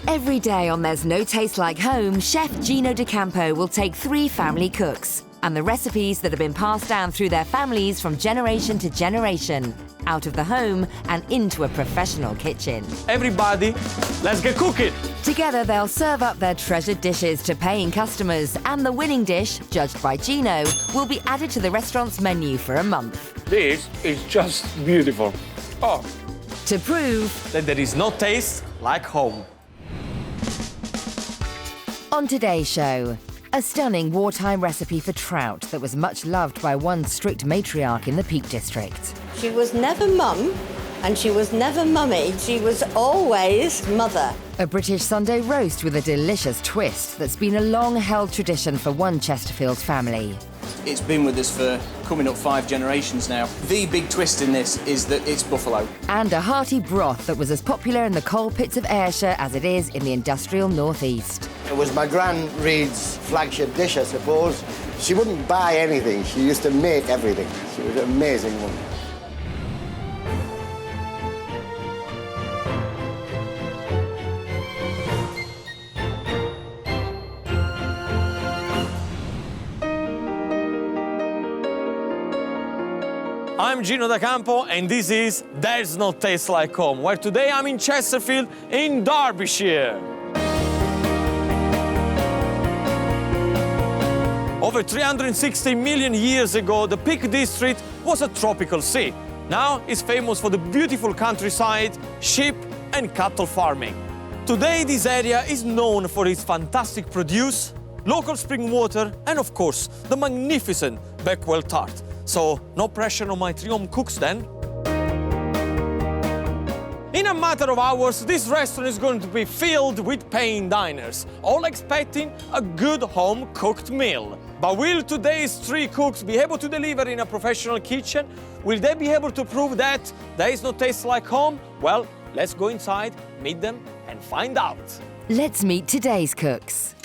Every day on There's No Taste Like Home, Chef Gino D'Acampo will take 3 family cooks and the recipes that have been passed down through their families from generation to generation, out of the home and into a professional kitchen. Everybody, let's get cooking! Together they'll serve up their treasured dishes to paying customers, and the winning dish, judged by Gino, will be added to the restaurant's menu for a month. This is just beautiful. Oh. To prove That there is no taste like home. On today's show, a stunning wartime recipe for trout that was much loved by one strict matriarch in the Peak District. She was never mum, and she was never mummy. She was always mother. A British Sunday roast with a delicious twist that's been a long-held tradition for one Chesterfield family. It's been with us for coming up 5 generations now. The big twist in this is that it's buffalo. And a hearty broth that was as popular in the coal pits of Ayrshire as it is in the industrial northeast. It was my Gran Reed's flagship dish, I suppose. She wouldn't buy anything. She used to make everything. She was an amazing woman. I'm Gino D'Acampo and this is There's No Taste Like Home, where today I'm in Chesterfield in Derbyshire. Over 360 million years ago, the Peak District was a tropical sea. Now it's famous for the beautiful countryside, sheep and cattle farming. Today this area is known for its fantastic produce, local spring water and of course the magnificent Beckwell tart. So no pressure on my 3 home cooks then. In a matter of hours, this restaurant is going to be filled with paying diners, all expecting a good home-cooked meal. But will today's 3 cooks be able to deliver in a professional kitchen? Will they be able to prove that there is no taste like home? Well, let's go inside, meet them and find out. Let's meet today's cooks.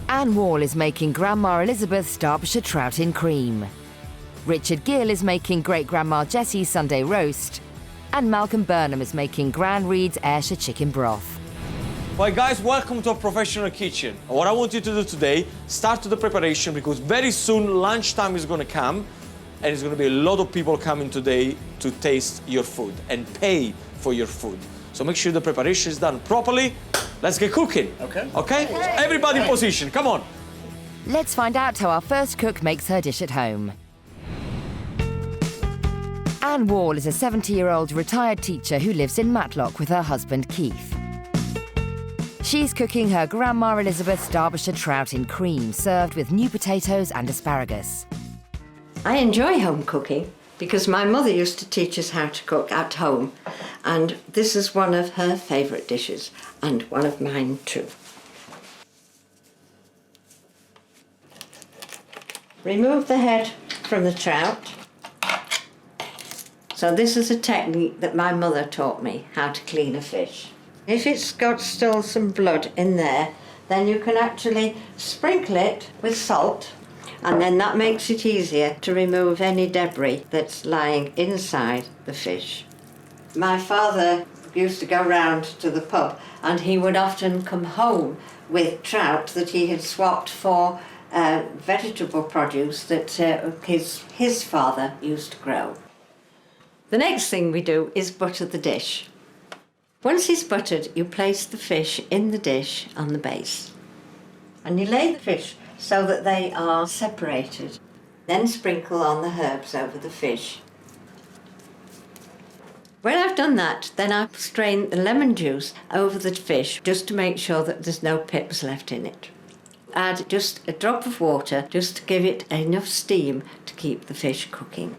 Anne Wall is making Grandma Elizabeth's Derbyshire trout in cream. Richard Gill is making Great-Grandma Jessie's Sunday roast. And Malcolm Burnham is making Gran Reed's Ayrshire chicken broth. Well, guys, welcome to a professional kitchen. What I want you to do today, start the preparation because very soon lunchtime is going to come and there's going to be a lot of people coming today to taste your food and pay for your food. So make sure the preparation is done properly. Let's get cooking. Okay. Okay? Everybody in position. Come on. Let's find out how our first cook makes her dish at home. Anne Wall is a 70-year-old retired teacher who lives in Matlock with her husband Keith. She's cooking her Grandma Elizabeth's Derbyshire trout in cream, served with new potatoes and asparagus. I enjoy home cooking because my mother used to teach us how to cook at home, and this is one of her favourite dishes, and one of mine too. Remove the head from the trout. So this is a technique that my mother taught me, how to clean a fish. If it's got still some blood in there, then you can actually sprinkle it with salt, and then that makes it easier to remove any debris that's lying inside the fish. My father used to go round to the pub and he would often come home with trout that he had swapped for vegetable produce that his father used to grow. The next thing we do is butter the dish. Once it's buttered, you place the fish in the dish on the base. And you lay the fish so that they are separated. Then sprinkle on the herbs over the fish. When I've done that, then I strain the lemon juice over the fish just to make sure that there's no pips left in it. Add just a drop of water just to give it enough steam to keep the fish cooking.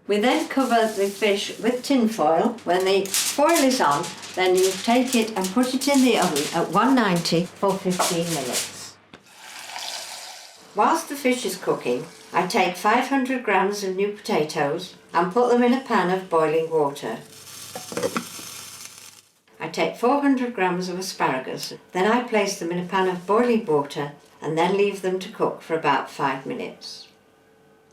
We then cover the fish with tin foil. When the foil is on, then you take it and put it in the oven at 190 for 15 minutes. Whilst the fish is cooking, I take 500 grams of new potatoes and put them in a pan of boiling water. I take 400 grams of asparagus, then I place them in a pan of boiling water and then leave them to cook for about 5 minutes.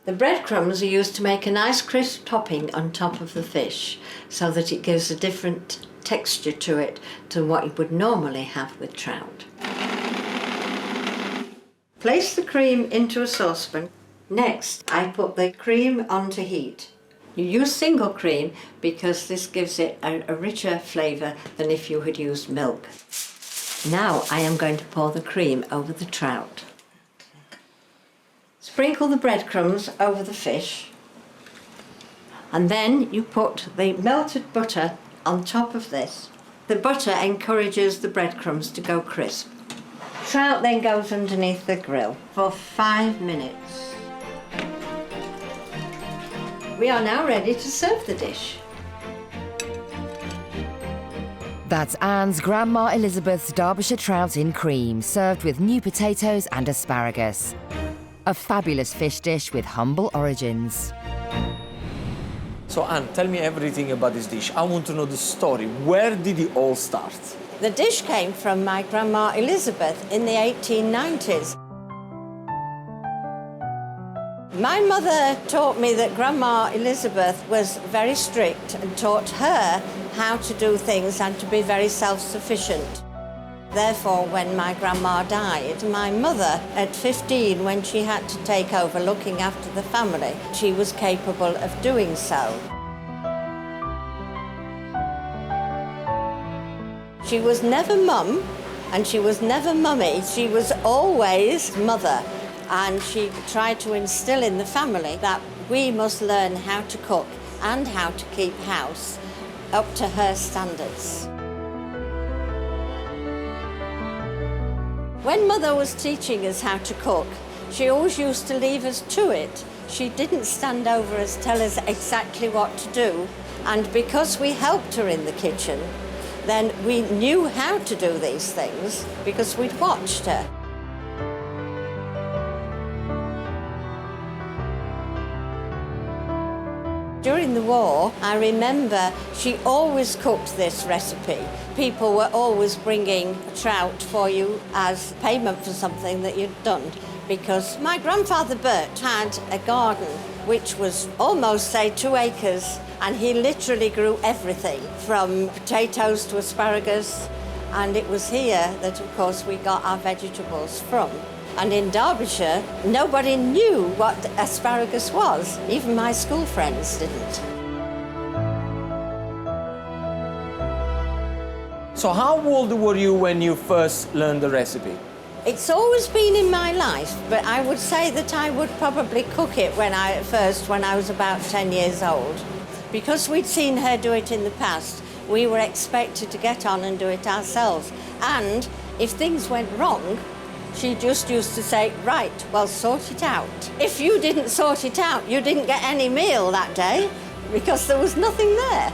The breadcrumbs are used to make a nice crisp topping on top of the fish so that it gives a different texture to it to what you would normally have with trout. Place the cream into a saucepan. Next, I put the cream onto heat. You use single cream because this gives it a richer flavour than if you had used milk. Now I am going to pour the cream over the trout. Sprinkle the breadcrumbs over the fish, and then you put the melted butter on top of this. The butter encourages the breadcrumbs to go crisp. Trout then goes underneath the grill for 5 minutes. We are now ready to serve the dish. That's Anne's Grandma Elizabeth's Derbyshire trout in cream, served with new potatoes and asparagus. A fabulous fish dish with humble origins. So Anne, tell me everything about this dish. I want to know the story. Where did it all start? The dish came from my Grandma Elizabeth in the 1890s. My mother taught me that Grandma Elizabeth was very strict and taught her how to do things and to be very self-sufficient. Therefore, when my grandma died, my mother, at 15, when she had to take over looking after the family, she was capable of doing so. She was never mum, and she was never mummy. She was always mother, and she tried to instill in the family that we must learn how to cook and how to keep house up to her standards. When Mother was teaching us how to cook, she always used to leave us to it. She didn't stand over us, tell us exactly what to do. And because we helped her in the kitchen, then we knew how to do these things because we'd watched her. During the war, I remember she always cooked this recipe. People were always bringing a trout for you as payment for something that you'd done. Because my grandfather Bert had a garden which was almost, say, 2 acres, and he literally grew everything from potatoes to asparagus, and it was here that, of course, we got our vegetables from. And in Derbyshire, nobody knew what asparagus was. Even my school friends didn't. So how old were you when you first learned the recipe? It's always been in my life, but I would say that I would probably cook it when I was about 10 years old. Because we'd seen her do it in the past, we were expected to get on and do it ourselves. And if things went wrong, she just used to say, right, well, sort it out. If you didn't sort it out, you didn't get any meal that day because there was nothing there.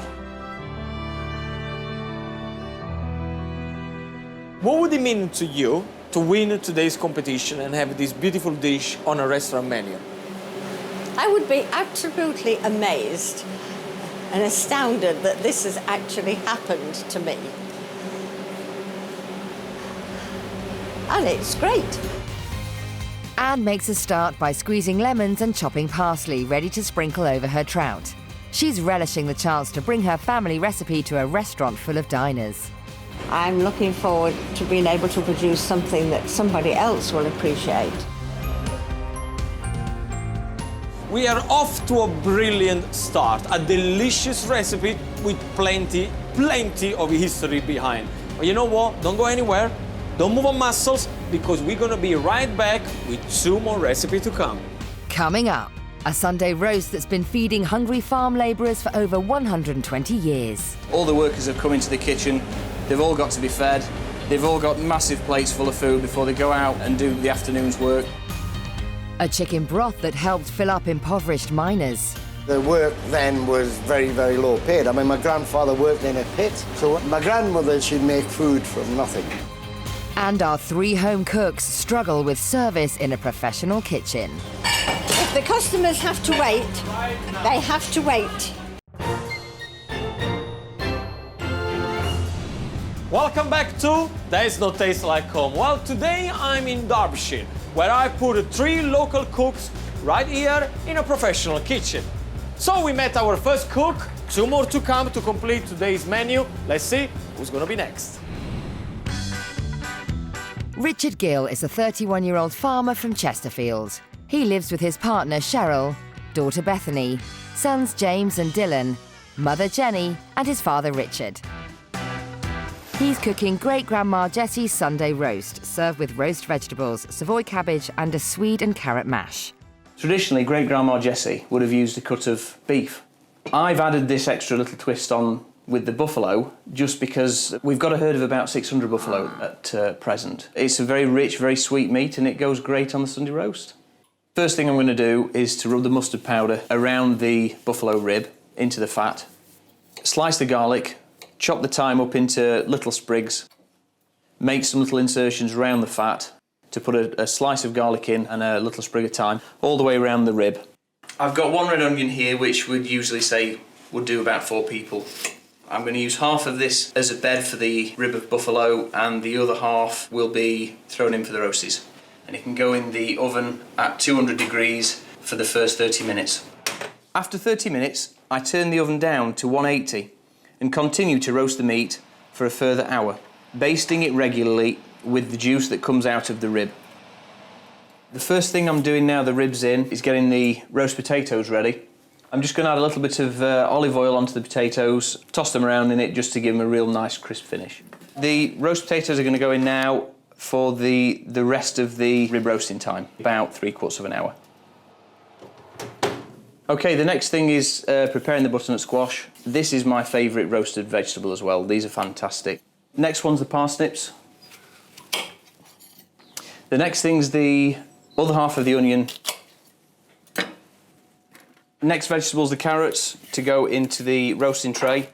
What would it mean to you to win today's competition and have this beautiful dish on a restaurant menu? I would be absolutely amazed and astounded that this has actually happened to me. And it's great. Anne makes a start by squeezing lemons and chopping parsley, ready to sprinkle over her trout. She's relishing the chance to bring her family recipe to a restaurant full of diners. I'm looking forward to being able to produce something that somebody else will appreciate. We are off to a brilliant start, a delicious recipe with plenty of history behind. But you know what? Don't go anywhere. Don't move on muscles, because we're going to be right back with 2 more recipes to come. Coming up, a Sunday roast that's been feeding hungry farm labourers for over 120 years. All the workers have come into the kitchen. They've all got to be fed. They've all got massive plates full of food before they go out and do the afternoon's work. A chicken broth that helped fill up impoverished miners. The work then was very, very low paid. I mean, my grandfather worked in a pit, so my grandmother, she'd make food from nothing. And our 3 home cooks struggle with service in a professional kitchen. If the customers have to wait, they have to wait. Welcome back to There's No Taste Like Home. Well, today I'm in Derbyshire, where I put 3 local cooks right here in a professional kitchen. So we met our first cook, 2 more to come to complete today's menu. Let's see who's gonna be next. Richard Gill is a 31-year-old farmer from Chesterfield. He lives with his partner Cheryl, daughter Bethany, sons James and Dylan, mother Jenny, and his father Richard. He's cooking great-grandma Jessie's Sunday roast, served with roast vegetables, Savoy cabbage and a swede and carrot mash. Traditionally, great-grandma Jessie would have used a cut of beef. I've added this extra little twist on with the buffalo just because we've got a herd of about 600 buffalo at present. It's a very rich, very sweet meat and it goes great on the Sunday roast. First thing I'm going to do is to rub the mustard powder around the buffalo rib into the fat, slice the garlic, chop the thyme up into little sprigs, make some little insertions around the fat to put a slice of garlic in and a little sprig of thyme all the way around the rib. I've got 1 red onion here which we'd usually say would do about 4 people. I'm going to use half of this as a bed for the rib of buffalo and the other half will be thrown in for the roasties. And it can go in the oven at 200 degrees for the first 30 minutes. After 30 minutes, I turn the oven down to 180 and continue to roast the meat for a further hour, basting it regularly with the juice that comes out of the rib. The first thing I'm doing now the rib's in is getting the roast potatoes ready. I'm just going to add a little bit of olive oil onto the potatoes, toss them around in it just to give them a real nice crisp finish. The roast potatoes are going to go in now for the rest of the rib roasting time, about 3/4 of an hour. Okay, the next thing is preparing the butternut squash. This is my favourite roasted vegetable as well. These are fantastic. Next one's the parsnips. The next thing's the other half of the onion. Next vegetable's the carrots to go into the roasting tray.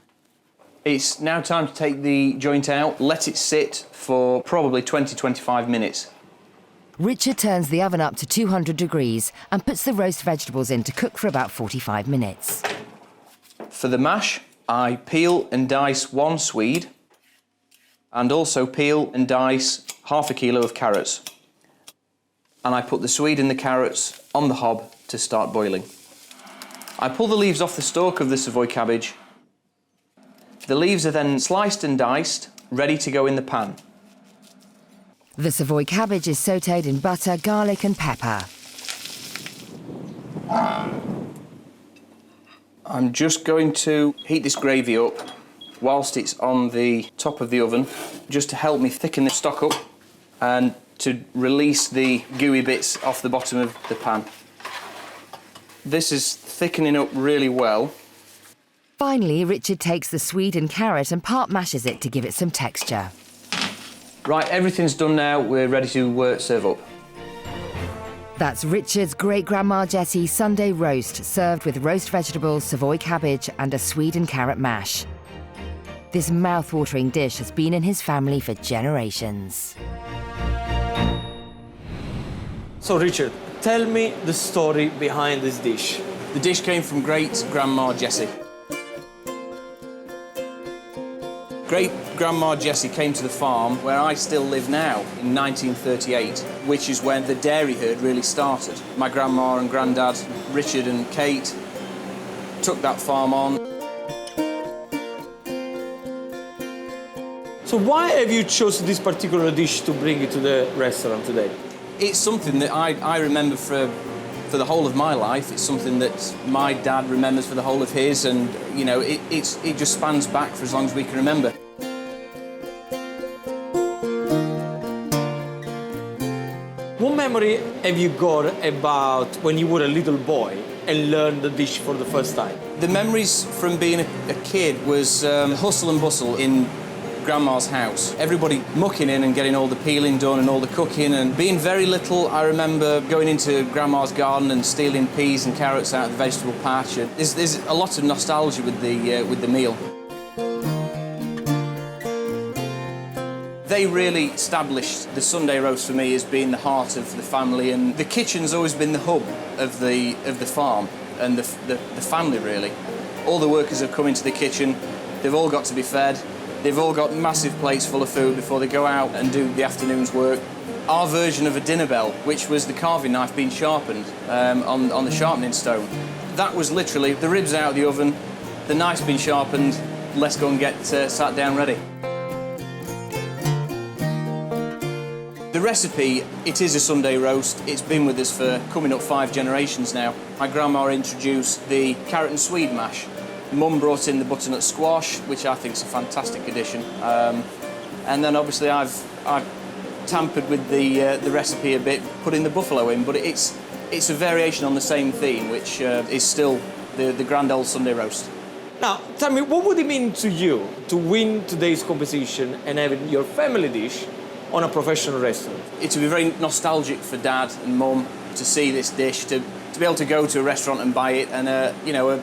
It's now time to take the joint out, let it sit for probably 20-25 minutes. Richard turns the oven up to 200 degrees and puts the roast vegetables in to cook for about 45 minutes. For the mash, I peel and dice 1 swede and also peel and dice half a kilo of carrots. And I put the swede and the carrots on the hob to start boiling. I pull the leaves off the stalk of the Savoy cabbage. The leaves are then sliced and diced, ready to go in the pan. The Savoy cabbage is sautéed in butter, garlic and pepper. I'm just going to heat this gravy up whilst it's on the top of the oven, just to help me thicken the stock up and to release the gooey bits off the bottom of the pan. This is thickening up really well. Finally, Richard takes the swede and carrot and part mashes it to give it some texture. Right, everything's done now. We're ready to serve up. That's Richard's great-grandma Jessie Sunday roast, served with roast vegetables, Savoy cabbage and a swede and carrot mash. This mouth-watering dish has been in his family for generations. So Richard, tell me the story behind this dish. The dish came from great-grandma Jessie. Great-grandma Jessie came to the farm where I still live now in 1938, which is when the dairy herd really started. My grandma and granddad, Richard and Kate, took that farm on. So why have you chosen this particular dish to bring it to the restaurant today? It's something that I remember for the whole of my life. It's something that my dad remembers for the whole of his, and you know, it just spans back for as long as we can remember. What memory have you got about when you were a little boy and learned the dish for the first time? The memories from being a kid was hustle and bustle in Grandma's house. Everybody mucking in and getting all the peeling done and all the cooking, and being very little, I remember going into Grandma's garden and stealing peas and carrots out of the vegetable patch. And there's a lot of nostalgia with the meal. They really established the Sunday roast for me as being the heart of the family, and the kitchen's always been the hub of the farm and the family, really. All the workers have come into the kitchen, they've all got to be fed, They've all got massive plates full of food before they go out and do the afternoon's work. Our version of a dinner bell, which was the carving knife being sharpened on the sharpening stone. That was literally the ribs out of the oven, the knife's been sharpened, let's go and get sat down ready. The recipe, it is a Sunday roast. It's been with us for coming up 5 generations now. My grandma introduced the carrot and swede mash. Mum brought in the butternut squash, which I think is a fantastic addition. And then obviously I've tampered with the recipe a bit, putting the buffalo in, but it's a variation on the same theme, which is still the grand old Sunday roast. Now, tell me, what would it mean to you to win today's competition and have your family dish on a professional restaurant? It would be very nostalgic for Dad and Mum to see this dish, to be able to go to a restaurant and buy it, and you know,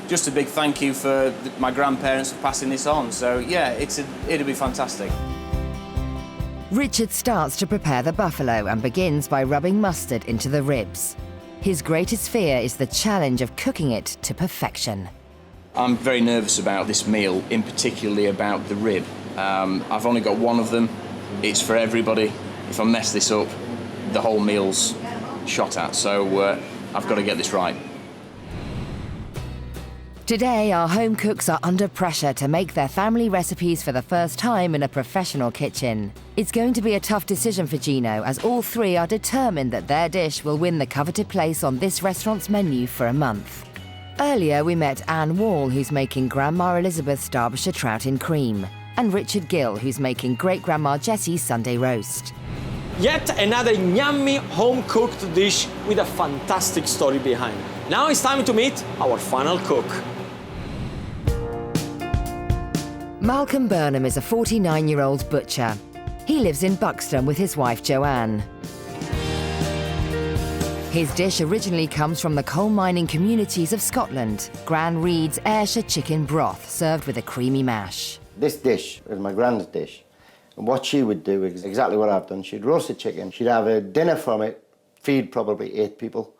just a big thank you for my grandparents for passing this on. So yeah, it'd be fantastic. Richard starts to prepare the buffalo and begins by rubbing mustard into the ribs. His greatest fear is the challenge of cooking it to perfection. I'm very nervous about this meal, in particularly about the rib. I've only got one of them. It's for everybody. If I mess this up, the whole meal's shot at, so I've got to get this right. Today, our home cooks are under pressure to make their family recipes for the first time in a professional kitchen. It's going to be a tough decision for Gino, as all 3 are determined that their dish will win the coveted place on this restaurant's menu for a month. Earlier, we met Anne Wall, who's making Grandma Elizabeth's Derbyshire trout in cream, and Richard Gill, who's making Great-Grandma Jessie's Sunday roast. Yet another yummy home-cooked dish with a fantastic story behind. Now it's time to meet our final cook. Malcolm Burnham is a 49-year-old butcher. He lives in Buxton with his wife Joanne. His dish originally comes from the coal mining communities of Scotland, Gran Reed's Ayrshire chicken broth, served with a creamy mash. This dish is my grand's dish. And what she would do is exactly what I've done. She'd roast the chicken, she'd have a dinner from it, feed probably 8 people,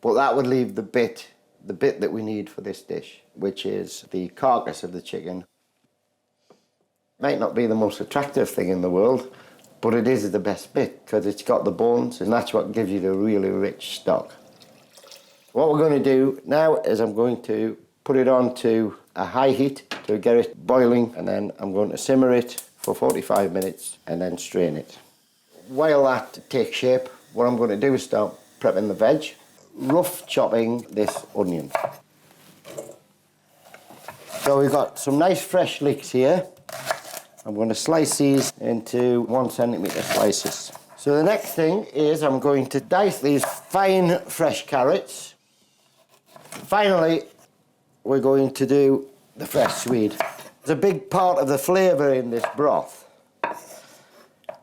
but that would leave the bit that we need for this dish, which is the carcass of the chicken. Might not be the most attractive thing in the world, but it is the best bit because it's got the bones and that's what gives you the really rich stock. What we're going to do now is I'm going to put it on to a high heat to get it boiling, and then I'm going to simmer it for 45 minutes and then strain it. While that takes shape, what I'm going to do is start prepping the veg, rough chopping this onion. So we've got some nice fresh leeks here. I'm going to slice these into 1 centimetre slices. So the next thing is I'm going to dice these fine fresh carrots. Finally, we're going to do the fresh swede. It's a big part of the flavour in this broth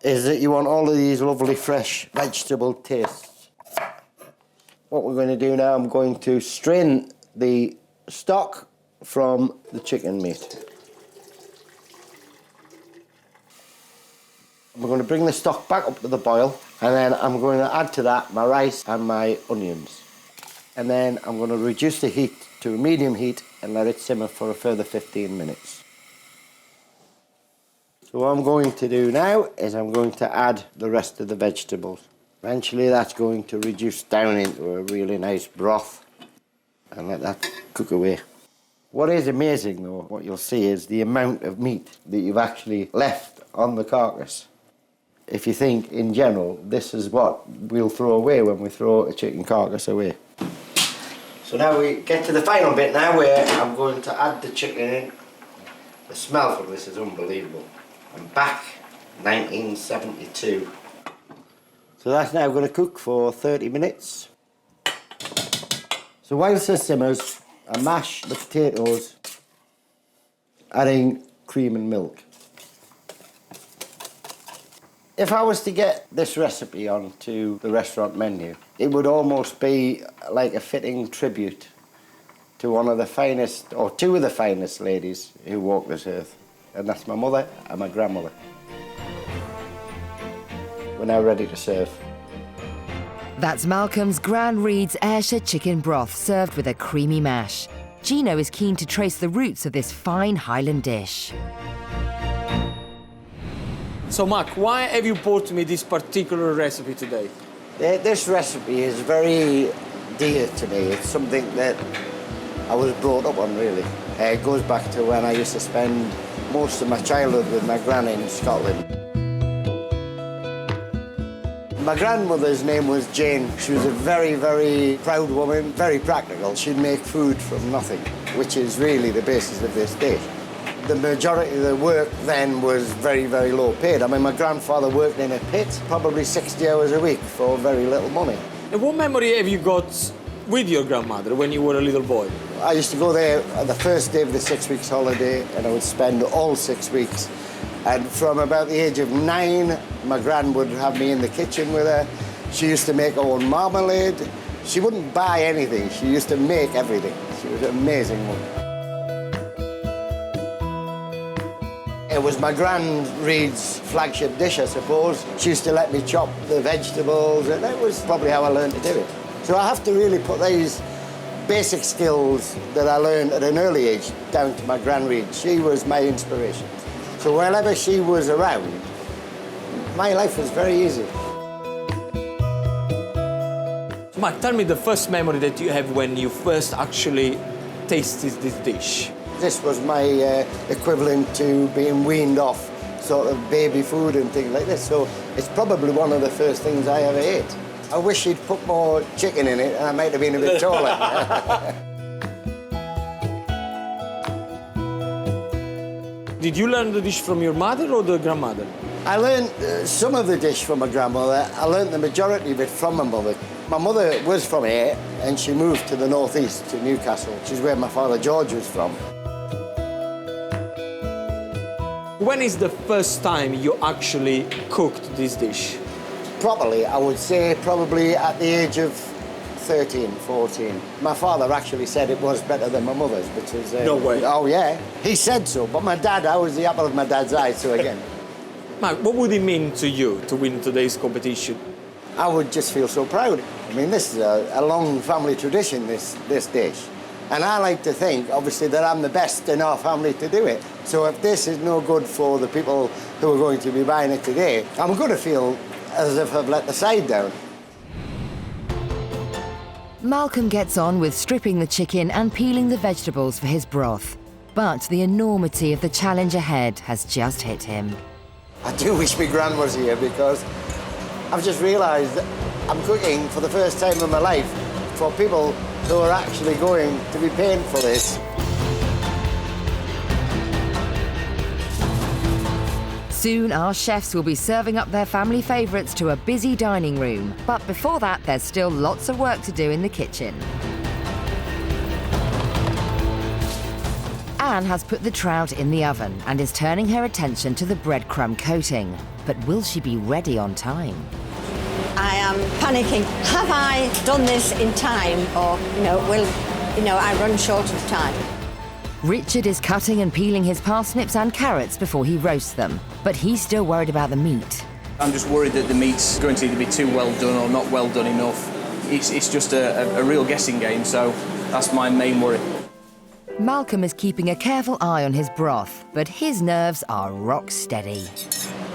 is that you want all of these lovely fresh vegetable tastes. What we're going to do now, I'm going to strain the stock from the chicken meat. I'm going to bring the stock back up to the boil, and then I'm going to add to that my rice and my onions. And then I'm going to reduce the heat to a medium heat and let it simmer for a further 15 minutes. So what I'm going to do now is I'm going to add the rest of the vegetables. Eventually that's going to reduce down into a really nice broth and let that cook away. What is amazing though, what you'll see, is the amount of meat that you've actually left on the carcass. If you think in general, this is what we'll throw away when we throw a chicken carcass away. So now we get to the final bit now where I'm going to add the chicken in. The smell from this is unbelievable. I'm back 1972. So that's now going to cook for 30 minutes. So whilst this simmers, I mash the potatoes, adding cream and milk. If I was to get this recipe onto the restaurant menu, it would almost be like a fitting tribute to one of the finest, or 2 of the finest ladies who walk this earth. And that's my mother and my grandmother. We're now ready to serve. That's Malcolm's Gran Reed's Ayrshire chicken broth, served with a creamy mash. Gino is keen to trace the roots of this fine Highland dish. So Mark, why have you brought me this particular recipe today? This recipe is very dear to me. It's something that I was brought up on, really. It goes back to when I used to spend most of my childhood with my gran in Scotland. My grandmother's name was Jane. She was a very, very proud woman, very practical. She'd make food from nothing, which is really the basis of this dish. The majority of the work then was very, very low paid. I mean, my grandfather worked in a pit, probably 60 hours a week for very little money. And what memory have you got with your grandmother when you were a little boy? I used to go there on the first day of the 6 weeks holiday, and I would spend all 6 weeks. And from about the age of 9, my gran would have me in the kitchen with her. She used to make her own marmalade. She wouldn't buy anything. She used to make everything. She was an amazing woman. It was my Gran Reed's flagship dish, I suppose. She used to let me chop the vegetables, and that was probably how I learned to do it. So I have to really put these basic skills that I learned at an early age down to my Gran Reed. She was my inspiration. So whenever she was around, my life was very easy. So Mark, tell me the first memory that you have when you first actually tasted this dish. This was my equivalent to being weaned off sort of baby food and things like this. So it's probably one of the first things I ever ate. I wish she'd put more chicken in it and I might have been a bit taller. Did you learn the dish from your mother or the grandmother? I learned some of the dish from my grandmother. I learned the majority of it from my mother. My mother was from here and she moved to the northeast, to Newcastle, which is where my father George was from. When is the first time you actually cooked this dish? Properly, I would say probably at the age of 13, 14. My father actually said it was better than my mother's, which is... No way. Oh, yeah. He said so, but my dad, I was the apple of my dad's eye, so again. Mark, what would it mean to you to win today's competition? I would just feel so proud. I mean, this is a long family tradition, this dish. And I like to think, obviously, that I'm the best in our family to do it. So if this is no good for the people who are going to be buying it today, I'm going to feel as if I've let the side down. Malcolm gets on with stripping the chicken and peeling the vegetables for his broth. But the enormity of the challenge ahead has just hit him. I do wish my gran was here because I've just realised that I'm cooking for the first time in my life for people who are actually going to be paying for this. Soon our chefs will be serving up their family favourites to a busy dining room. But before that, there's still lots of work to do in the kitchen. Anne has put the trout in the oven and is turning her attention to the breadcrumb coating. But will she be ready on time? I am panicking. Have I done this in time, or I run short of time? Richard is cutting and peeling his parsnips and carrots before he roasts them, but he's still worried about the meat. I'm just worried that the meat's going to either be too well done or not well done enough. It's just a real guessing game, so that's my main worry. Malcolm is keeping a careful eye on his broth, but his nerves are rock steady.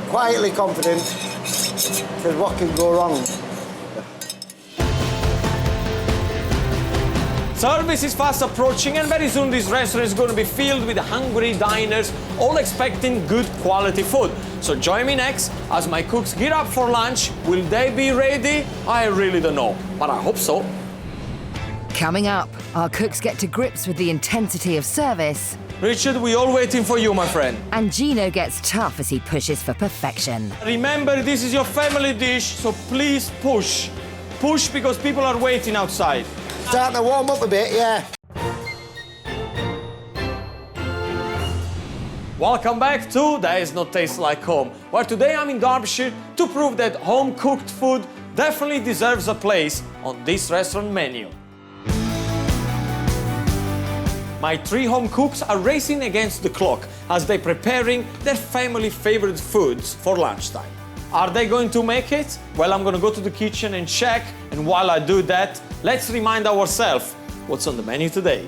Quietly confident, because what can go wrong? Service is fast approaching and very soon this restaurant is going to be filled with hungry diners, all expecting good quality food. So join me next as my cooks gear up for lunch. Will they be ready? I really don't know, but I hope so. Coming up, our cooks get to grips with the intensity of service. Richard, we're all waiting for you, my friend. And Gino gets tough as he pushes for perfection. Remember, this is your family dish, so please push. Push because people are waiting outside. Starting to warm up a bit, yeah. Welcome back to There's No Taste Like Home, where today I'm in Derbyshire to prove that home-cooked food definitely deserves a place on this restaurant menu. My 3 home cooks are racing against the clock as they're preparing their family favorite foods for lunchtime. Are they going to make it? Well, I'm gonna go to the kitchen and check, and while I do that, let's remind ourselves what's on the menu today.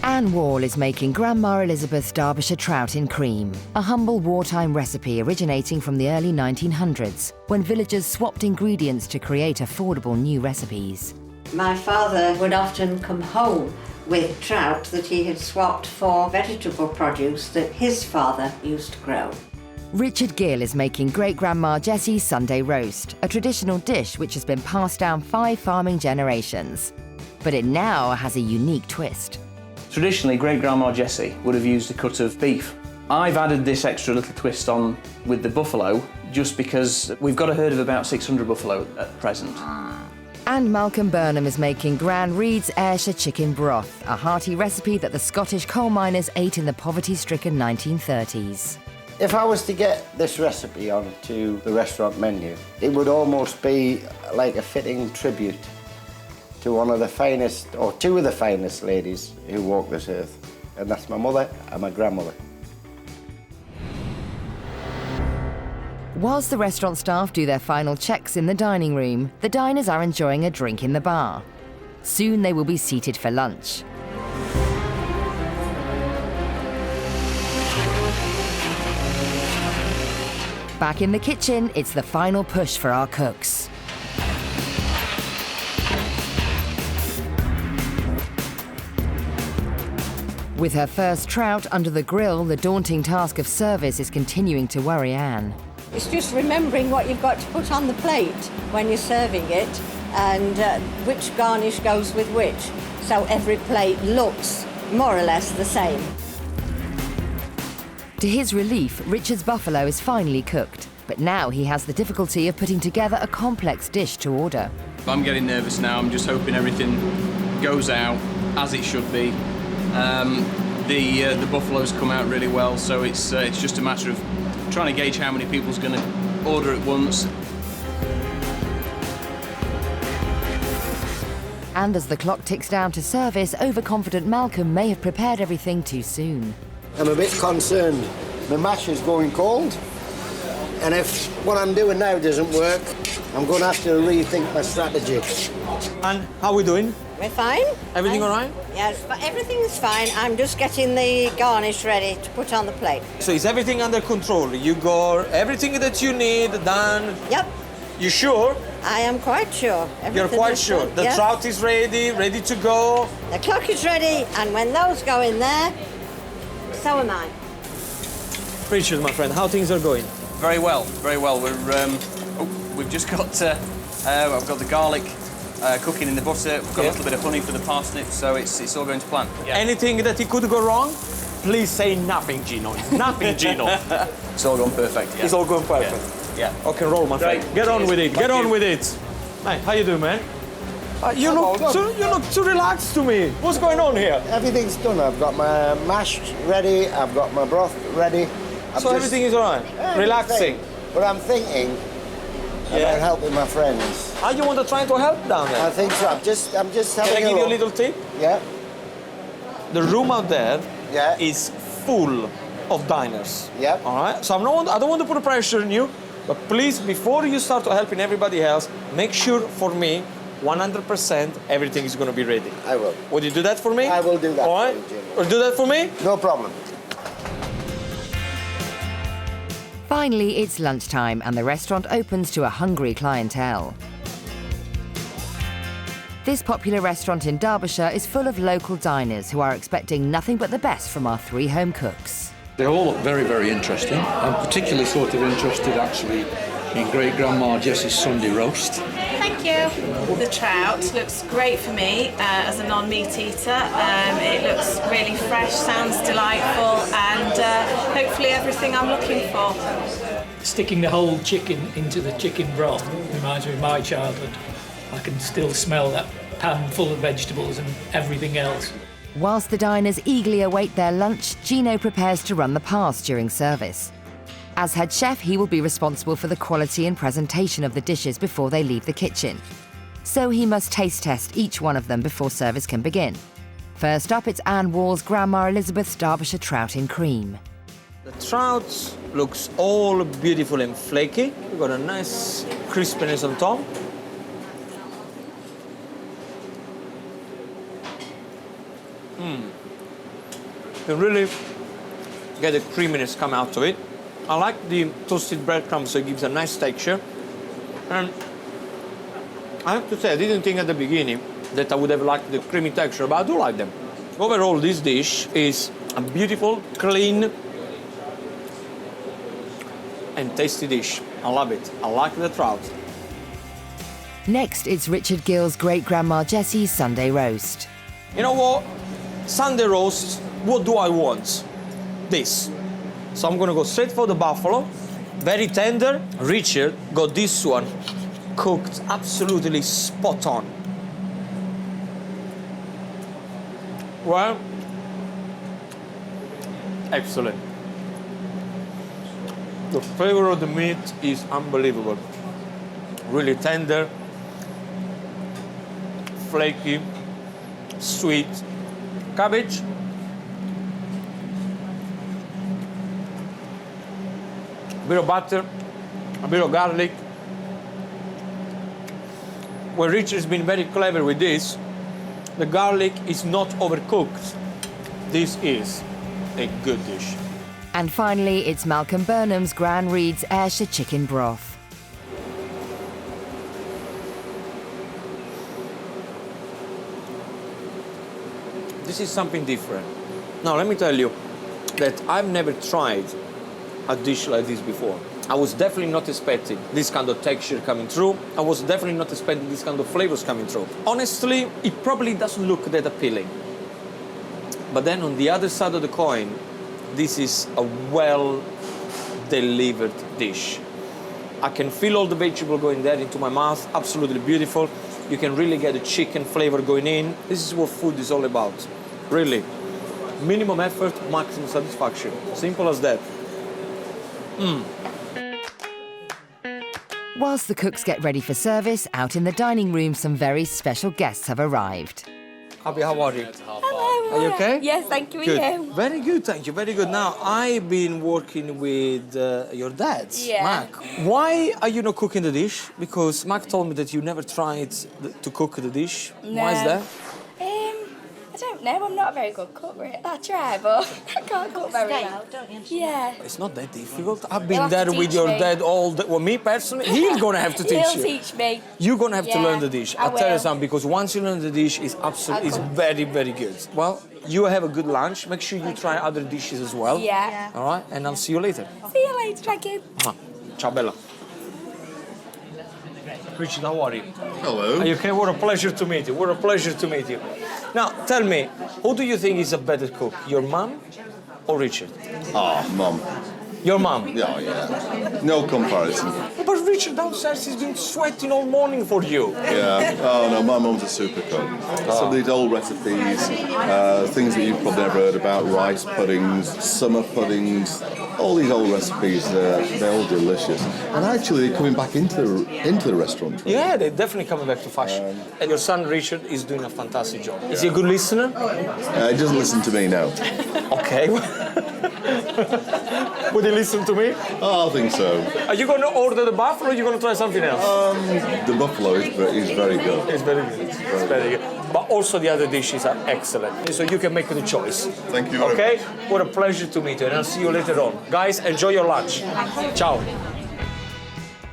Anne Wall is making Grandma Elizabeth's Derbyshire trout in cream, a humble wartime recipe originating from the early 1900s, when villagers swapped ingredients to create affordable new recipes. My father would often come home with trout that he had swapped for vegetable produce that his father used to grow. Richard Gill is making Great-Grandma Jessie's Sunday roast, a traditional dish which has been passed down 5 farming generations. But it now has a unique twist. Traditionally, Great-Grandma Jessie would have used a cut of beef. I've added this extra little twist on with the buffalo just because we've got a herd of about 600 buffalo at present. And Malcolm Burnham is making Gran Reed's Ayrshire chicken broth, a hearty recipe that the Scottish coal miners ate in the poverty-stricken 1930s. If I was to get this recipe onto the restaurant menu, it would almost be like a fitting tribute to one of the finest, or two of the finest ladies who walk this earth. And that's my mother and my grandmother. Whilst the restaurant staff do their final checks in the dining room, the diners are enjoying a drink in the bar. Soon they will be seated for lunch. Back in the kitchen, it's the final push for our cooks. With her first trout under the grill, the daunting task of service is continuing to worry Anne. It's just remembering what you've got to put on the plate when you're serving it and which garnish goes with which, so every plate looks more or less the same. To his relief, Richard's buffalo is finally cooked, but now he has the difficulty of putting together a complex dish to order. I'm getting nervous now. I'm just hoping everything goes out as it should be. The buffalo's come out really well, so it's just a matter of trying to gauge how many people's going to order at once. And as the clock ticks down to service, overconfident Malcolm may have prepared everything too soon. I'm a bit concerned. My mash is going cold, and if what I'm doing now doesn't work, I'm going to have to rethink my strategy. And how are we doing? We're fine. Everything all right? Yes, but everything's fine. I'm just getting the garnish ready to put on the plate. So is everything under control? You got everything that you need done? Yep, You sure? I am quite sure. You're Everything quite is sure? done. The Yes. trout is ready to go? The clock is ready, and when those go in there, so am I. Richard, my friend, how things are going? Very well, very well. We've just got I've got the garlic cooking in the butter. We've got a little bit of honey for the parsnips, so it's all going to plan. Yeah. Anything that it could go wrong? Please say nothing, Gino. Nothing, Gino. It's all gone perfect. Yeah. It's all going perfect. Yeah. Rock and roll, my friend. Great. Get on Cheers. with it. Thank Get on you. with it. Hey, how you doing, man? You look too relaxed to me. What's going on here? Everything's done. I've got my mash ready. I've got my broth ready. So everything is all right? Relaxing? But I'm thinking about helping my friends. Are you want to try to help down I there? think so. I'm just Can having I give you a look. little tip? Yeah. The room out there Yeah. is full of diners. Yeah. All right? So I don't want to put pressure on you, but please, before you start helping everybody else, make sure for me, 100% everything is going to be ready. I will. Would you do that for me? I will do that All for right? you, Jimmy. Will you do that for me? No problem. Finally, it's lunchtime and the restaurant opens to a hungry clientele. This popular restaurant in Derbyshire is full of local diners who are expecting nothing but the best from our 3 home cooks. They all look very, very interesting. I'm particularly sort of interested actually in Great-Grandma Jessie's Sunday roast. Thank you. The trout looks great for me as a non-meat eater. It looks really fresh, sounds delightful, and hopefully everything I'm looking for. Sticking the whole chicken into the chicken broth reminds me of my childhood. I can still smell that pan full of vegetables and everything else. Whilst the diners eagerly await their lunch, Gino prepares to run the pass during service. As head chef, he will be responsible for the quality and presentation of the dishes before they leave the kitchen. So he must taste test each one of them before service can begin. First up, it's Anne Wall's Grandma Elizabeth's Derbyshire trout in cream. The trout looks all beautiful and flaky. We've got a nice crispiness on top. You really get the creaminess come out of it. I like the toasted breadcrumbs, so it gives a nice texture. And I have to say, I didn't think at the beginning that I would have liked the creamy texture, but I do like them. Overall, this dish is a beautiful, clean, and tasty dish. I love it. I like the trout. Next, it's Richard Gill's great-grandma Jessie's Sunday roast. You know what? Sunday roast, what do I want? This. So I'm gonna go straight for the buffalo. Very tender. Richard got this one cooked absolutely spot on. Well, excellent. The flavor of the meat is unbelievable. Really tender, flaky, sweet. Cabbage. A bit of butter, a bit of garlic. Well, Richard's been very clever with this. The garlic is not overcooked. This is a good dish. And finally, it's Malcolm Burnham's Gran Reed's Ayrshire chicken broth. This is something different. Now, let me tell you that I've never tried a dish like this before. I was definitely not expecting this kind of texture coming through. I was definitely not expecting this kind of flavors coming through. Honestly, it probably doesn't look that appealing. But then on the other side of the coin, this is a well-delivered dish. I can feel all the vegetable going there into my mouth, absolutely beautiful. You can really get the chicken flavor going in. This is what food is all about, really. Minimum effort, maximum satisfaction. Simple as that. Whilst the cooks get ready for service, out in the dining room, some very special guests have arrived. Abby, how are you? Hello. Are you okay? Yes, thank you. Good. Are you? Very good, thank you. Very good. Now, I've been working with your dad, Yeah. Mac. Why are you not cooking the dish? Because Mac told me that you never tried to cook the dish. No. Why is that? I don't know. I'm not a very good cook. Really. I try, but I can't cook very well. Don't you? Yeah. It's not that difficult. I've He'll been have to there with teach your me. dad all the... Well, me personally, he's going to have to teach He'll you. teach me. You're going to have to Yeah, learn the dish. I I'll tell you will. something, because once you learn the dish, it's absolutely, it's cook. very, very good. Well, you have a good lunch. Make sure you try other dishes as well. Yeah. All right? And I'll see you later. See you later. Thank you. Mwah. Ciao, Bella. Richard, how are you? Hello. Are you okay? What a pleasure to meet you. What a pleasure to meet you. Now, tell me, who do you think is a better cook, your mum or Richard? Mum. Your mum? Yeah, yeah. No comparison. But Richard downstairs has been sweating all morning for you. Yeah. Oh no, my mum's a super cook. Some of these old recipes, things that you've probably never heard about, rice puddings, summer puddings, all these old recipes, they're all delicious. And actually, they're coming back into the restaurant. Right? Yeah, they're definitely coming back to fashion. And your son Richard is doing a fantastic job. Is he a good listener? He doesn't listen to me now. Okay. Would he listen to me? Oh, I think so. Are you going to order the buffalo or are you going to try something else? The buffalo is very good. It's very good. It's very good. But also the other dishes are excellent. So you can make the choice. Thank you very Okay? much. What a pleasure to meet you. And I'll see you later on. Guys, enjoy your lunch. Ciao.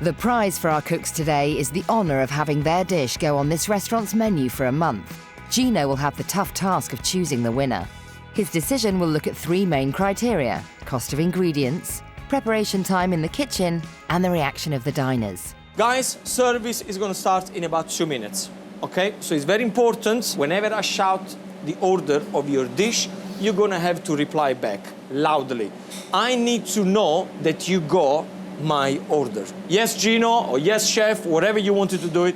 The prize for our cooks today is the honour of having their dish go on this restaurant's menu for a month. Gino will have the tough task of choosing the winner. His decision will look at three main criteria: cost of ingredients, preparation time in the kitchen, and the reaction of the diners. Guys, service is going to start in about 2 minutes. Okay? So it's very important, whenever I shout the order of your dish, you're going to have to reply back loudly. I need to know that you got my order. Yes, Gino, or yes, chef, whatever you wanted to do it.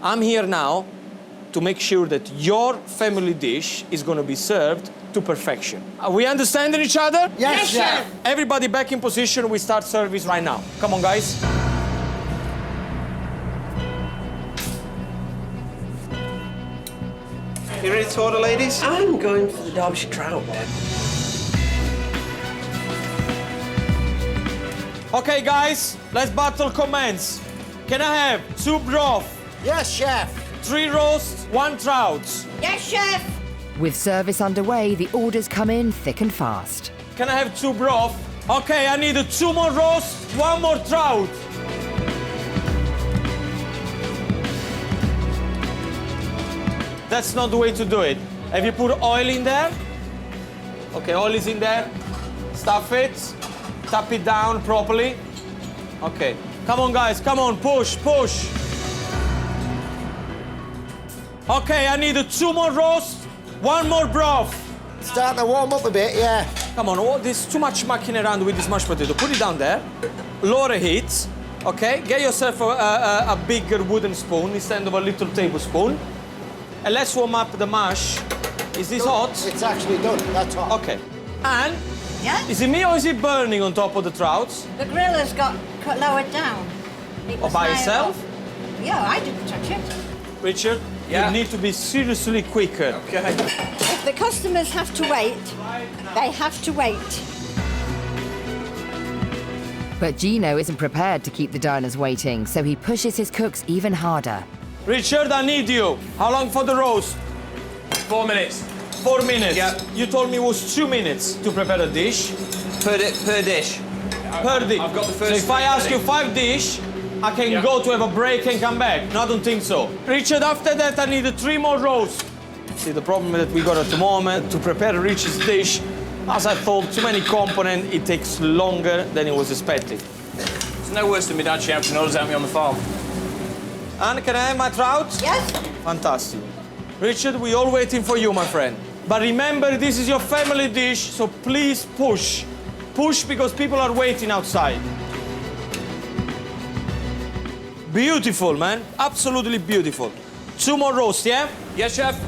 I'm here now to make sure that your family dish is going to be served to perfection. Are we understanding each other? Yes, chef. Everybody back in position. We start service right now. Come on, guys. You ready to order, ladies? I'm going for the Derbyshire trout. Okay, guys, let's battle commence. Can I have 2 broth, Yes, chef. 3 roasts, 1 trout? Yes, chef. With service underway, the orders come in thick and fast. Can I have 2 broth? Okay, I need 2 more roast, 1 more trout. That's not the way to do it. Have you put oil in there? Okay, oil is in there. Stuff it. Tap it down properly. Okay. Come on, guys. Come on. Push, push. Okay, I need 2 more roast, 1 more broth. Start to warm up a bit, yeah. Come on, oh, there's too much mucking around with this mashed potato. Put it down there. Lower heat. Okay, get yourself a bigger wooden spoon instead of a little tablespoon. And let's warm up the mash. Is this hot? It's actually done, that's hot. Okay. And? Yeah? Is it me or is it burning on top of the trouts? The grill has got lowered down. It Or was by higher itself? up. Yeah, I didn't touch it. Richard, Yeah? you need to be seriously quicker. Okay. If the customers have to wait, they have to wait. But Gino isn't prepared to keep the diners waiting, so he pushes his cooks even harder. Richard, I need you. How long for the roast? 4 minutes. 4 minutes. Yeah. You told me it was 2 minutes to prepare a dish. Per dish. Per dish. I've got the first So if I 3 ask you ready. 5 dish, I can Yeah. go to have a break and come back. No, I don't think so. Richard, after that, I need 3 more roasts. See, the problem that we got at the moment to prepare Richard's dish, as I thought, too many components, it takes longer than it was expected. It's no worse than my dad shouting orders at me on the farm. And can I have my trout? Yes? Fantastic. Richard, we're all waiting for you, my friend. But remember, this is your family dish, so please push. Push because people are waiting outside. Beautiful, man. Absolutely beautiful. 2 more roasts, yeah? Yes, chef.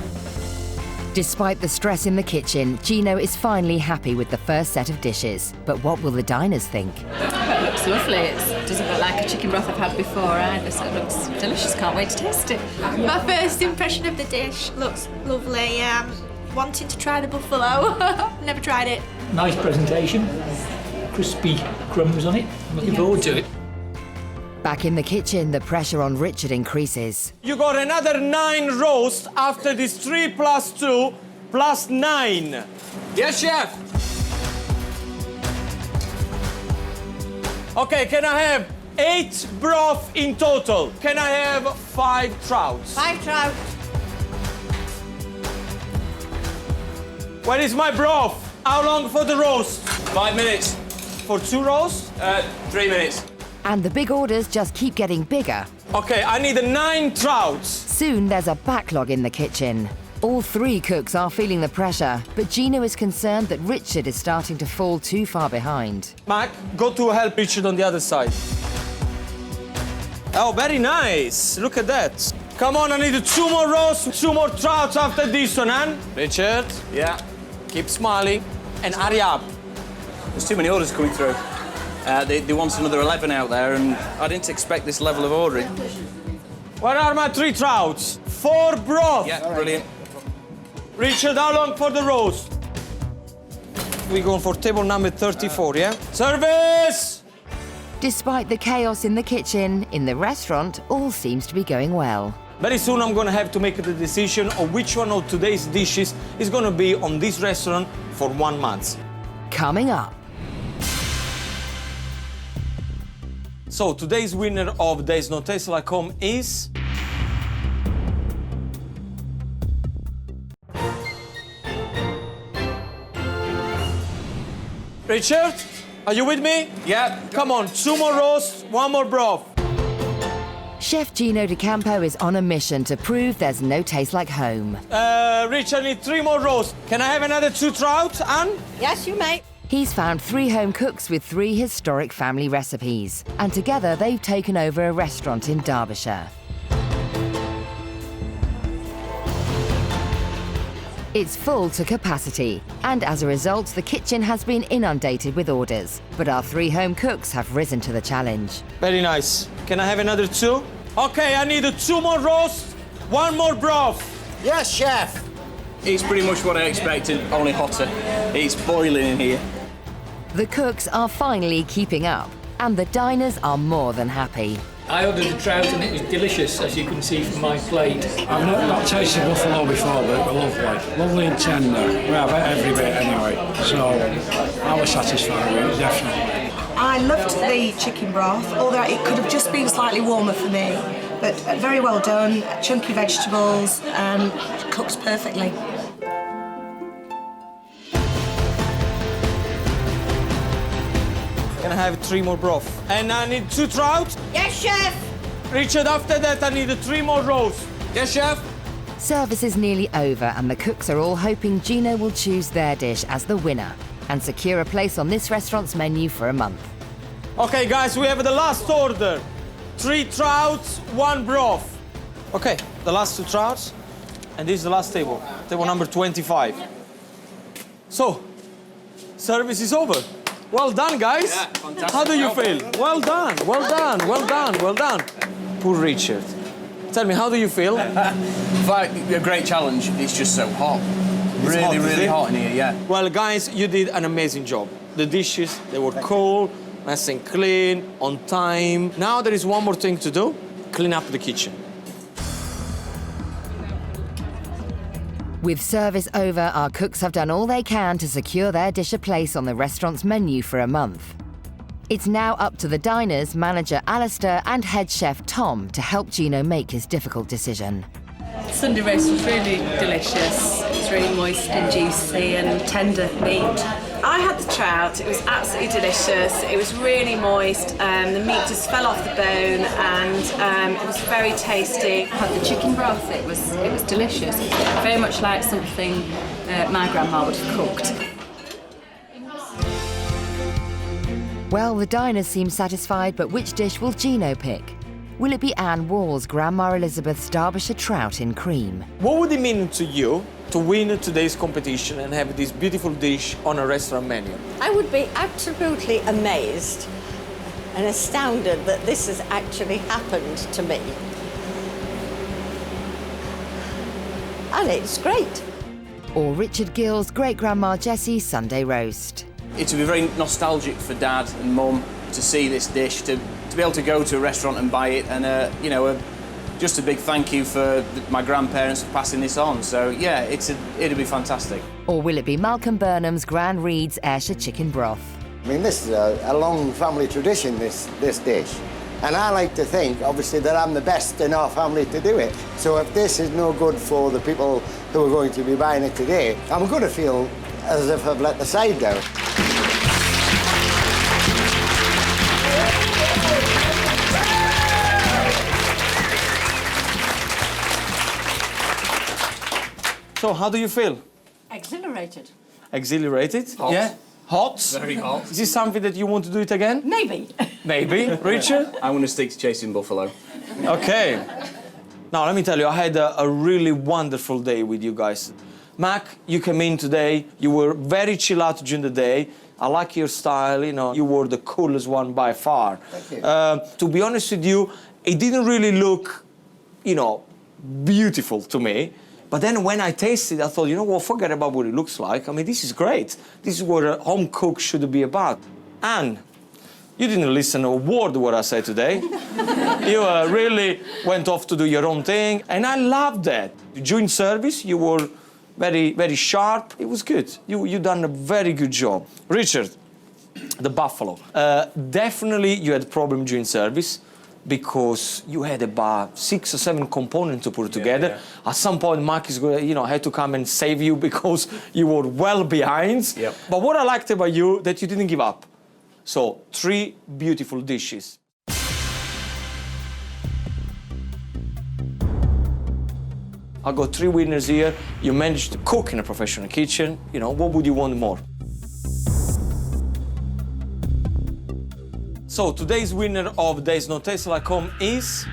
Despite the stress in the kitchen, Gino is finally happy with the first set of dishes. But what will the diners think? It looks lovely. It doesn't look like a chicken broth I've had before either, so it looks delicious. Can't wait to taste it. My first impression of the dish looks lovely. Wanting to try the buffalo. Never tried it. Nice presentation. Crispy crumbs on it. I'm looking forward to it. Back in the kitchen, the pressure on Richard increases. You got another 9 roasts after this 3 plus 2 plus 9. Yes, chef. Okay, can I have 8 broth in total? Can I have 5 trouts? 5 trout. Where is my broth? How long for the roast? 5 minutes. For 2 roasts? 3 minutes. And the big orders just keep getting bigger. Okay, I need 9 trouts. Soon there's a backlog in the kitchen. All 3 cooks are feeling the pressure, but Gino is concerned that Richard is starting to fall too far behind. Mac, go to help Richard on the other side. Oh, very nice. Look at that. Come on, I need 2 more roasts, 2 more trouts after this one, Anne. Richard, Yeah. keep smiling and hurry up. There's too many orders coming through. They want another 11 out there, and I didn't expect this level of ordering. Where are my 3 trouts? 4 broth. Yeah, brilliant. Richard, how long for the roast? We're going for table number 34, yeah? Service! Despite the chaos in the kitchen, in the restaurant, all seems to be going well. Very soon I'm gonna have to make the decision of which one of today's dishes is gonna be on this restaurant for 1 month. Coming up. So today's winner of There's No Taste Like Home is... Richard, are you with me? Yeah. Come on, 2 more roasts, 1 more broth. Chef Gino D'Acampo is on a mission to prove there's no taste like home. Richard, I need 3 more roasts. Can I have another 2 trout, Anne? Yes, you may. He's found 3 home cooks with 3 historic family recipes, and together they've taken over a restaurant in Derbyshire. It's full to capacity, and as a result, the kitchen has been inundated with orders. But our 3 home cooks have risen to the challenge. Very nice. Can I have another 2? Okay, I need 2 more roasts, 1 more broth. Yes, chef. It's pretty much what I expected, only hotter. It's boiling in here. The cooks are finally keeping up, and the diners are more than happy. I ordered a trout and it was delicious, as you can see from my plate. I've not tasted buffalo before, but it was lovely. Lovely and tender. We have every bit anyway. So I was satisfied with it, definitely. I loved the chicken broth, although it could have just been slightly warmer for me. But very well done, chunky vegetables, cooks perfectly. Can I have 3 more broth? And I need 2 trout. Yes, chef. Richard, after that I need 3 more rolls. Yes, chef? Service is nearly over and the cooks are all hoping Gino will choose their dish as the winner and secure a place on this restaurant's menu for a month. Okay, guys, we have the last order. 3 trouts, 1 broth. Okay, the last 2 trouts. And this is the last table, table number 25. So, service is over. Well done, guys. Yeah, fantastic. How do you feel? Well done, well done, well done, well done. Poor Richard. Tell me, how do you feel? A great challenge. It's just so hot. It's really, hot, really hot in here, yeah. Well, guys, you did an amazing job. The dishes, they were cold, nice and clean, on time. Now there is one more thing to do. Clean up the kitchen. With service over, our cooks have done all they can to secure their dish a place on the restaurant's menu for a month. It's now up to the diners, manager Alistair and head chef Tom to help Gino make his difficult decision. Sunday roast was really delicious. It's really moist and juicy and tender meat. I had the trout, it was absolutely delicious. It was really moist, the meat just fell off the bone and it was very tasty. I had the chicken broth, it was delicious. Very much like something my grandma would have cooked. Well, the diners seem satisfied, but which dish will Gino pick? Will it be Anne Wall's Grandma Elizabeth's Derbyshire trout in cream? What would it mean to you to win today's competition and have this beautiful dish on a restaurant menu? I would be absolutely amazed and astounded that this has actually happened to me. And it's great. Or Richard Gill's Great Grandma Jessie's Sunday roast. It would be very nostalgic for Dad and Mum to see this dish, to be able to go to a restaurant and buy it, and just a big thank you for my grandparents for passing this on. So yeah, it'd be fantastic. Or will it be Malcolm Burnham's Grand Reed's Ayrshire chicken broth? I mean, this is a long family tradition, this dish. And I like to think, obviously, that I'm the best in our family to do it. So if this is no good for the people who are going to be buying it today, I'm going to feel as if I've let the side down. So, how do you feel? Exhilarated. Exhilarated? Hot. Yeah? Hot? Very hot. Is this something that you want to do it again? Maybe. Maybe. Richard? I'm going to stick to chasing buffalo. Okay. Now, let me tell you, I had a really wonderful day with you guys. Mac, you came in today, you were very chill out during the day. I like your style, you were the coolest one by far. Thank you. To be honest with you, it didn't really look, beautiful to me. But then when I tasted it, I thought, forget about what it looks like. I mean, this is great. This is what a home cook should be about. And you didn't listen to a word of what I said today. You really went off to do your own thing. And I loved that. During service, you were very, very sharp. It was good. You done a very good job. Richard, the buffalo. Definitely you had a problem during service because you had about 6 or 7 components to put together. Yeah. At some point, Mark is going, had to come and save you because you were well behind. Yep. But what I liked about you, that you didn't give up. So, 3 beautiful dishes. I got 3 winners here. You managed to cook in a professional kitchen. What would you want more? So today's winner of There's No Taste Like Home is...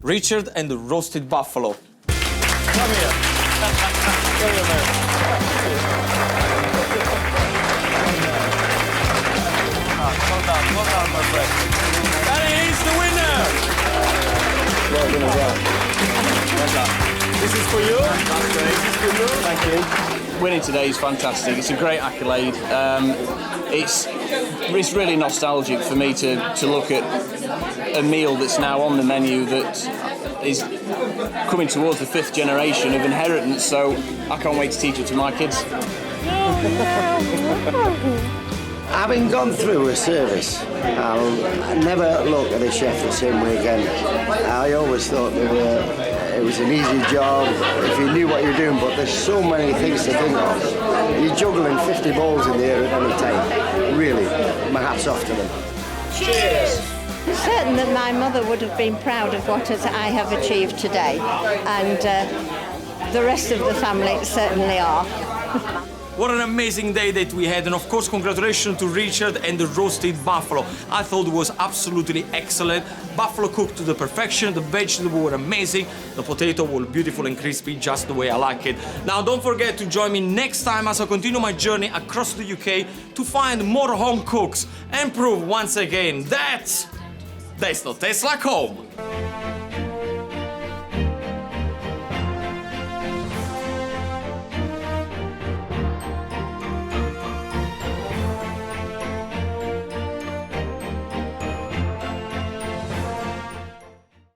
Richard and the roasted buffalo. Come here. Come here, man. Well done, my friend. And he's the winner! Well done. This is for you. This is for you. Thank you. Winning today is fantastic. It's a great accolade. It's really nostalgic for me to look at a meal that's now on the menu that is coming towards the 5th generation of inheritance, so I can't wait to teach it to my kids. Having gone through a service, I'll never look at a chef the same way again. I always thought it was an easy job if you knew what you're doing, but there's so many things to think of. You're juggling 50 balls in the air at any time. Really, my hat's off to them. Cheers! I'm certain that my mother would have been proud of what I have achieved today, and the rest of the family certainly are. What an amazing day that we had, and of course congratulations to Richard and the roasted buffalo. I thought it was absolutely excellent. Buffalo cooked to the perfection, the vegetables were amazing, the potato were beautiful and crispy, just the way I like it. Now don't forget to join me next time as I continue my journey across the UK to find more home cooks and prove once again that there's no taste like home.